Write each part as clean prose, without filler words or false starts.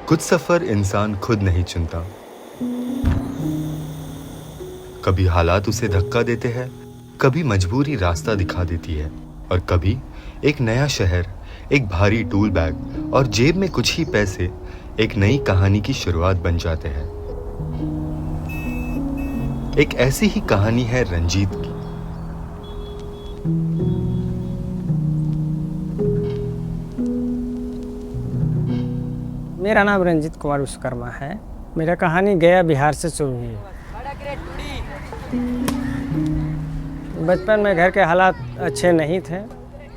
कुछ सफर इंसान खुद नहीं चुनता। कभी हालात उसे धक्का देते हैं, कभी मजबूरी रास्ता दिखा देती है, और कभी एक नया शहर, एक भारी टूल बैग और जेब में कुछ ही पैसे एक नई कहानी की शुरुआत बन जाते हैं। एक ऐसी ही कहानी है रंजीत की। मेरा नाम रंजीत कुमार विश्वकर्मा है। मेरा कहानी गया बिहार से शुरू हुई है। बचपन में घर के हालात अच्छे नहीं थे,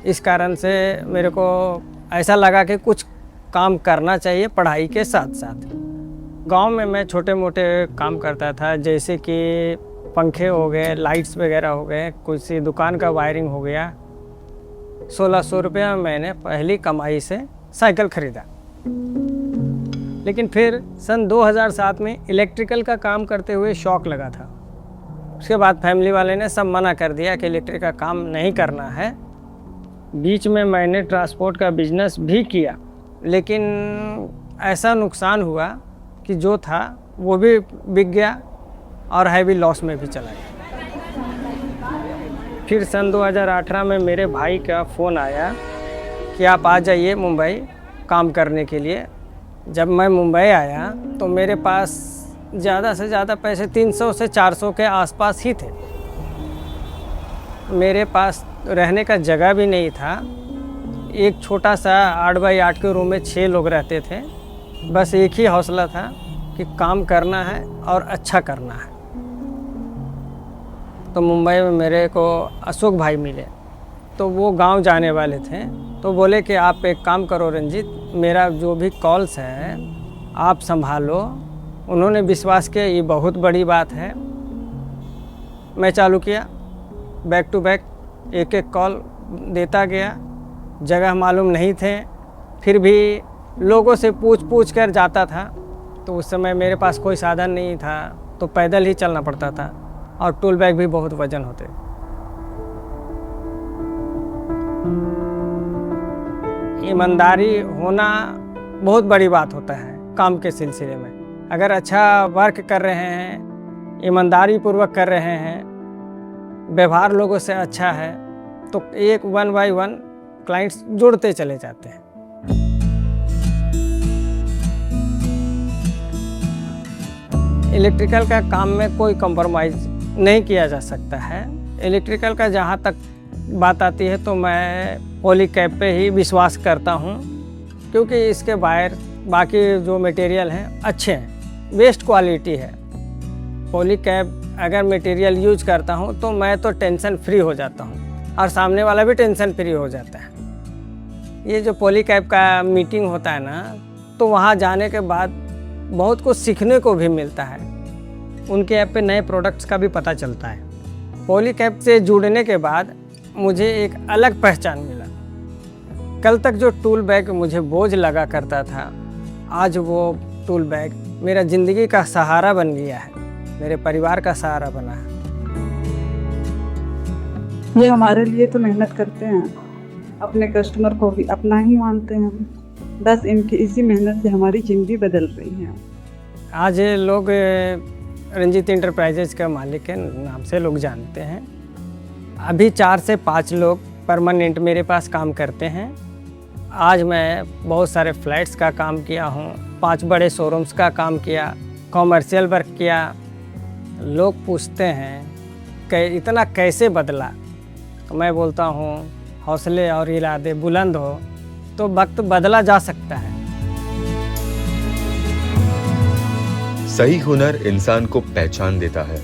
इस कारण से मेरे को ऐसा लगा कि कुछ काम करना चाहिए पढ़ाई के साथ साथ। गांव में मैं छोटे मोटे काम करता था, जैसे कि पंखे हो गए, लाइट्स वगैरह हो गए, किसी दुकान का वायरिंग हो गया। 1600 रुपया में मैंने पहली कमाई से साइकिल खरीदा। लेकिन फिर सन 2007 में इलेक्ट्रिकल का काम करते हुए शौक लगा था। उसके बाद फैमिली वाले ने सब मना कर दिया कि इलेक्ट्रिक का काम नहीं करना है। बीच में मैंने ट्रांसपोर्ट का बिजनेस भी किया, लेकिन ऐसा नुकसान हुआ कि जो था वो भी बिक गया और हैवी लॉस में भी चला गया। फिर सन 2018 में मेरे भाई का फ़ोन आया कि आप आ जाइए मुंबई काम करने के लिए। जब मैं मुंबई आया तो मेरे पास ज़्यादा से ज़्यादा पैसे 300 से 400 के आसपास ही थे। मेरे पास रहने का जगह भी नहीं था। एक छोटा सा 8 बाई 8 के रूम में 6 लोग रहते थे। बस एक ही हौसला था कि काम करना है और अच्छा करना है। तो मुंबई में मेरे को अशोक भाई मिले, तो वो गांव जाने वाले थे। तो बोले कि आप एक काम करो रंजीत, मेरा जो भी कॉल्स है आप संभालो। उन्होंने विश्वास किया, ये बहुत बड़ी बात है। मैं चालू किया, बैक टू बैक एक एक कॉल देता गया। जगह मालूम नहीं थे, फिर भी लोगों से पूछ कर जाता था। तो उस समय मेरे पास कोई साधन नहीं था, तो पैदल ही चलना पड़ता था, और टूल बैग भी बहुत वजन होते। ईमानदारी होना बहुत बड़ी बात होता है काम के सिलसिले में। अगर अच्छा वर्क कर रहे हैं, ईमानदारी पूर्वक कर रहे हैं, व्यवहार लोगों से अच्छा है, तो एक 1 बाय 1 क्लाइंट्स जुड़ते चले जाते हैं। इलेक्ट्रिकल का काम में कोई कॉम्प्रोमाइज़ नहीं किया जा सकता है। इलेक्ट्रिकल का जहाँ तक बात आती है तो मैं पॉलीकैब पे ही विश्वास करता हूँ, क्योंकि इसके वायर बाकी जो मटेरियल हैं अच्छे हैं, बेस्ट क्वालिटी है। पॉलीकैब अगर मटेरियल यूज करता हूँ तो मैं तो टेंशन फ्री हो जाता हूँ, और सामने वाला भी टेंशन फ्री हो जाता है। ये जो पॉलीकैब का मीटिंग होता है ना, तो वहाँ जाने के बाद बहुत कुछ सीखने को भी मिलता है। उनके ऐप पे नए प्रोडक्ट्स का भी पता चलता है। पॉलीकैब से जुड़ने के बाद मुझे एक अलग पहचान मिला। कल तक जो टूल बैग मुझे बोझ लगा करता था, आज वो टूल बैग मेरा ज़िंदगी का सहारा बन गया है, मेरे परिवार का सहारा बना है। ये हमारे लिए तो मेहनत करते हैं, अपने कस्टमर को भी अपना ही मानते हैं। बस इनकी इसी मेहनत से हमारी ज़िंदगी बदल रही है। आज लोग रंजीत इंटरप्राइजेज का मालिक के नाम से लोग जानते हैं। अभी 4 से 5 लोग परमानेंट मेरे पास काम करते हैं। आज मैं बहुत सारे फ्लैट्स का काम किया हूँ, 5 बड़े शोरूम्स का काम किया, कॉमर्शियल वर्क किया। लोग पूछते हैं कि इतना कैसे बदला, तो मैं बोलता हूँ हौसले और इरादे बुलंद हो तो वक्त बदला जा सकता है। सही हुनर इंसान को पहचान देता है,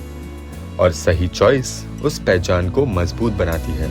और सही चॉइस उस पहचान को मजबूत बनाती है।